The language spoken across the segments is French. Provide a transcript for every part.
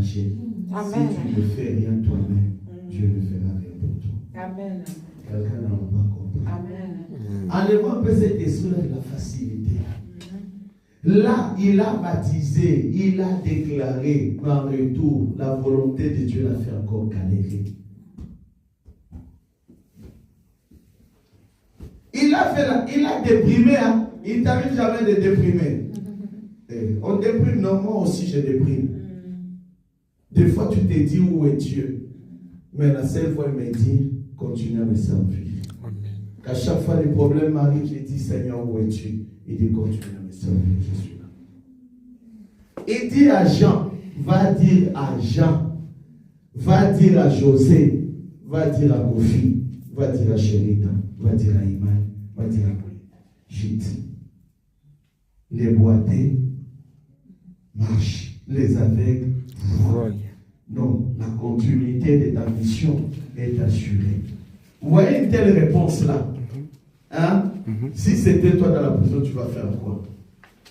marcher. Amen. Si tu ne fais rien toi-même, Dieu ne fera rien pour toi. Amen. Quelqu'un n'en va pas comprendre. Amen. Enlevons un peu cet esprit de la facilité. Là, il a baptisé, il a déclaré en retour la volonté de Dieu l'a fait encore galérer. Il a déprimé, hein? Il t'arrive jamais de déprimer. On déprime, non, moi aussi je déprime. Des fois tu te dis où est Dieu, mais la seule fois il me dit continue à me servir. À chaque fois les problèmes m'arrivent, je dis Seigneur où es-tu? Il dit continue à me servir, je suis là. Il dit à Jean, va dire à Jean, va dire à José, va dire à Kofi, va dire à Chérita, va dire à Iman, va dire à Brigitte. Les boités marchent, les aveugles voient. Non, la continuité de ta mission est assurée. Vous voyez une telle réponse là? Hein? Si c'était toi dans la prison, tu vas faire quoi?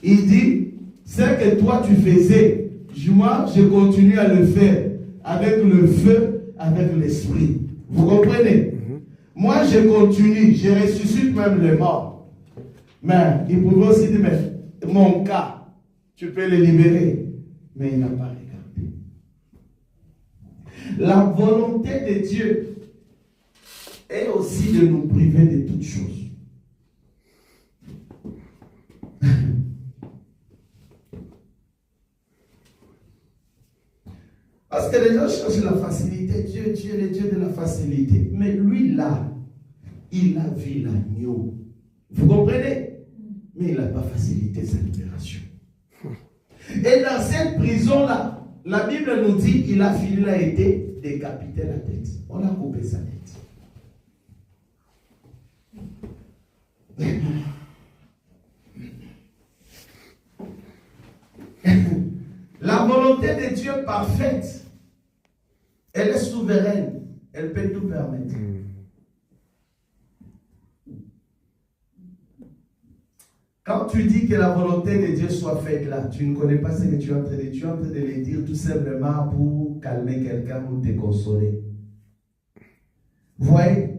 Il dit, ce que toi tu faisais, moi je continue à le faire avec le feu, avec l'esprit. Vous comprenez? Moi je continue, je ressuscite même les morts. Mais il pouvait aussi dire, mais mon cas, tu peux le libérer. Mais il n'a pas regardé. La volonté de Dieu est aussi de nous priver de toutes choses. Parce que les gens cherchent la facilité. Dieu est le Dieu de la facilité. Mais lui là, il a vu l'agneau. Vous comprenez? Mais il n'a pas facilité sa libération. Et dans cette prison-là, la Bible nous dit qu'il a fini, il a été décapité la tête. On a coupé sa tête. La volonté de Dieu parfaite, elle est souveraine, elle peut tout permettre. Quand tu dis que la volonté de Dieu soit faite là, tu ne connais pas ce que tu es en train de dire. Tu es en train de le dire tout simplement pour calmer quelqu'un ou te consoler. Vous voyez,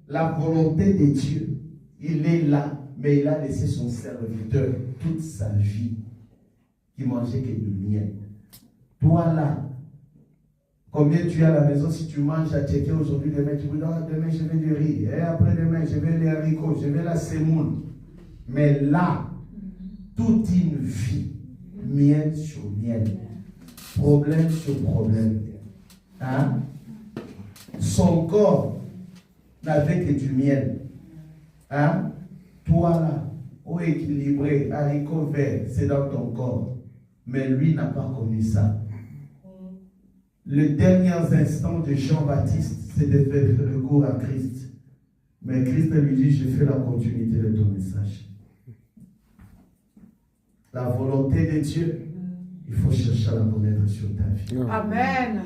la volonté de Dieu, il est là, mais il a laissé son serviteur toute sa vie qui mangeait que du miel. Toi là, combien tu as à la maison si tu manges à checker aujourd'hui, demain tu dis demain je vais du riz, et après demain je vais les haricots, je vais la semoule. Mais là, toute une vie, miel sur miel, problème sur problème. Hein? Son corps n'avait que du miel. Hein? Toi là, au équilibré, haricot vert, c'est dans ton corps. Mais lui n'a pas connu ça. Les derniers instants de Jean-Baptiste, c'est de faire recours à Christ. Mais Christ lui dit, je fais la continuité de ton message. La volonté de Dieu, il faut chercher à la connaître sur ta vie. Amen.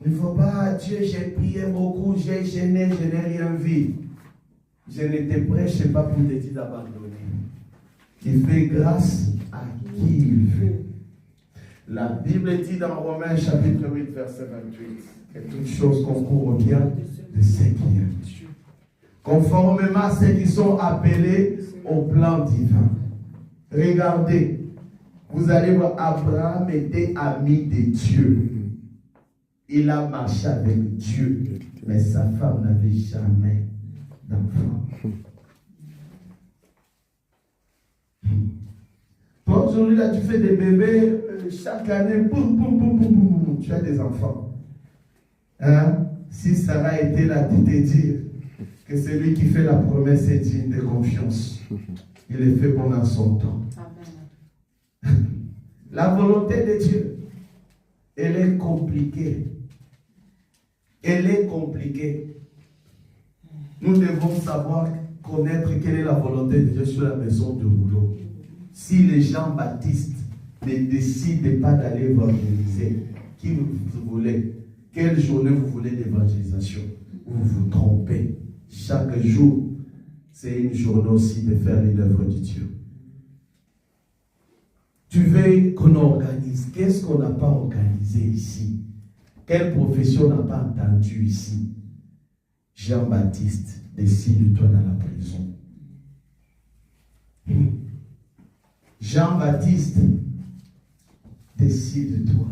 Il ne faut pas, Dieu, j'ai prié beaucoup, j'ai gêné, je n'ai rien vu. Je ne te prêche pas pour te dire d'abandonner. Il fait grâce à qui il veut. La Bible dit dans Romains chapitre 8, verset 28, que toutes choses concourent au bien de ceux qui aiment Dieu. Conformément à ceux qui sont appelés au plan divin. Regardez, vous allez voir, Abraham était ami de Dieu. Il a marché avec Dieu, mais sa femme n'avait jamais d'enfant. Toi, aujourd'hui, là, tu fais des bébés, chaque année, boum, boum, boum, boum, boum, boum, tu as des enfants. Hein? Si Sarah était là, tu te dis que celui qui fait la promesse est digne de confiance. Il est fait pendant son temps. Amen. La volonté de Dieu, elle est compliquée. Elle est compliquée. Nous devons savoir, connaître quelle est la volonté de Dieu sur la maison de boulot. Si les Jean-Baptiste ne décident pas d'aller évangéliser, qui vous voulez? Quelle journée vous voulez d'évangélisation? Vous vous trompez. Chaque jour, c'est une journée aussi de faire une œuvre de Dieu. Tu veux qu'on organise. Qu'est-ce qu'on n'a pas organisé ici? Quelle profession n'a pas entendu ici? Jean-Baptiste, décide-toi dans la prison. Jean-Baptiste, décide-toi.